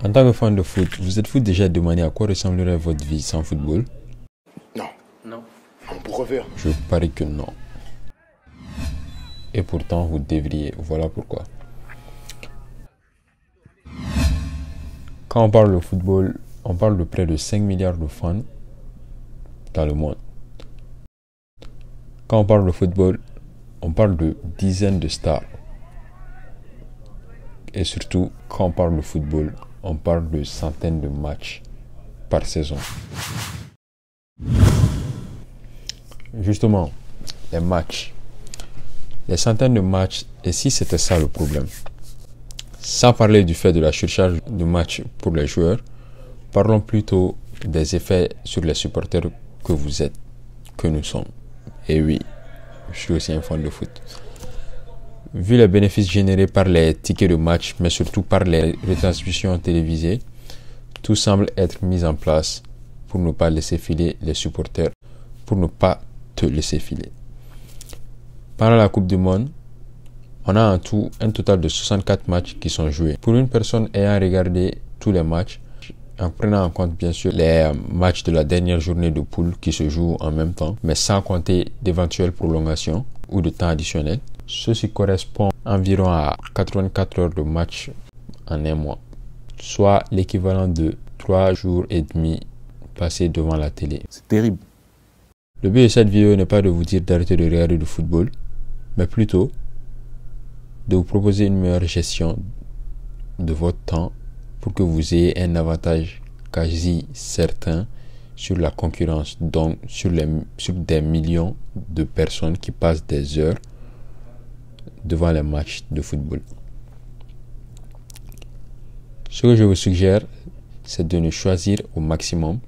En tant que fan de foot, vous êtes-vous déjà demandé à quoi ressemblerait votre vie sans football? Non. Non. On pourrait faire. Je parie que non. Et pourtant, vous devriez. Voilà pourquoi. Quand on parle de football, on parle de près de 5 milliards de fans dans le monde. Quand on parle de football, on parle de dizaines de stars. Et surtout, quand on parle de football, on parle de centaines de matchs par saison. Justement, les matchs. Les centaines de matchs, et si c'était ça le problème? Sans parler du fait de la surcharge de matchs pour les joueurs, parlons plutôt des effets sur les supporters que vous êtes, que nous sommes. Et oui, je suis aussi un fan de foot. Vu les bénéfices générés par les tickets de match, mais surtout par les retransmissions télévisées, tout semble être mis en place pour ne pas laisser filer les supporters, pour ne pas te laisser filer. Pendant la Coupe du Monde, on a en tout un total de 64 matchs qui sont joués. Pour une personne ayant regardé tous les matchs, en prenant en compte bien sûr les matchs de la dernière journée de poule qui se jouent en même temps, mais sans compter d'éventuelles prolongations ou de temps additionnel, ceci correspond environ à 84 heures de match en un mois, soit l'équivalent de 3 jours et demi passés devant la télé. C'est terrible. Le but de cette vidéo n'est pas de vous dire d'arrêter de regarder du football, mais plutôt de vous proposer une meilleure gestion de votre temps pour que vous ayez un avantage quasi certain sur la concurrence, donc sur des millions de personnes qui passent des heures devant les matchs de football. Ce que je vous suggère, c'est de ne choisir au maximum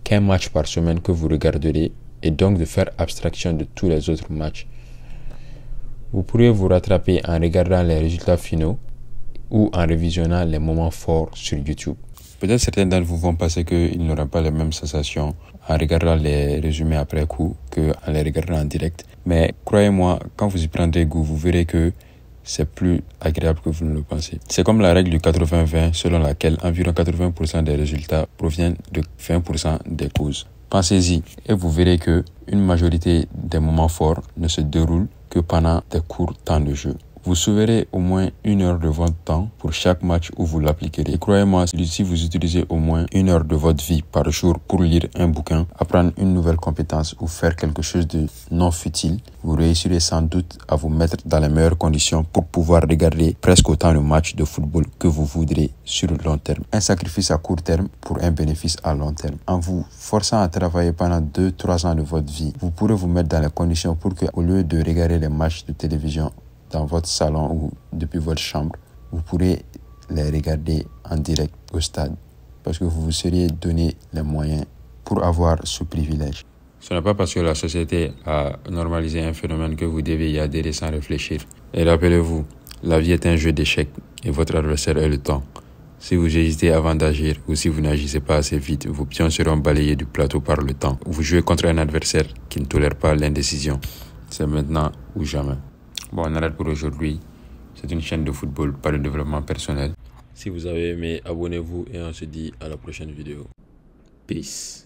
qu'un match par semaine que vous regarderez et donc de faire abstraction de tous les autres matchs. Vous pourrez vous rattraper en regardant les résultats finaux ou en révisionnant les moments forts sur YouTube. Peut-être certains d'entre vous vont penser qu'ils n'auront pas les mêmes sensations en regardant les résumés après coup qu'en les regardant en direct. Mais croyez-moi, quand vous y prendrez goût, vous verrez que c'est plus agréable que vous ne le pensez. C'est comme la règle du 80-20 selon laquelle environ 80% des résultats proviennent de 20% des causes. Pensez-y et vous verrez que une majorité des moments forts ne se déroulent que pendant des courts temps de jeu. Vous sauverez au moins 1 heure de votre temps pour chaque match où vous l'appliquerez. Et croyez-moi, si vous utilisez au moins 1 heure de votre vie par jour pour lire un bouquin, apprendre une nouvelle compétence ou faire quelque chose de non futile, vous réussirez sans doute à vous mettre dans les meilleures conditions pour pouvoir regarder presque autant de matchs de football que vous voudrez sur le long terme. Un sacrifice à court terme pour un bénéfice à long terme. En vous forçant à travailler pendant 2-3 ans de votre vie, vous pourrez vous mettre dans les conditions pour que, au lieu de regarder les matchs de télévision dans votre salon ou depuis votre chambre, vous pourrez les regarder en direct au stade parce que vous vous seriez donné les moyens pour avoir ce privilège. Ce n'est pas parce que la société a normalisé un phénomène que vous devez y adhérer sans réfléchir. Et rappelez-vous, la vie est un jeu d'échecs et votre adversaire est le temps. Si vous hésitez avant d'agir ou si vous n'agissez pas assez vite, vos pions seront balayés du plateau par le temps. Vous jouez contre un adversaire qui ne tolère pas l'indécision. C'est maintenant ou jamais. Bon, on arrête pour aujourd'hui. C'est une chaîne de football, pas de développement personnel. Si vous avez aimé, abonnez-vous et on se dit à la prochaine vidéo. Peace.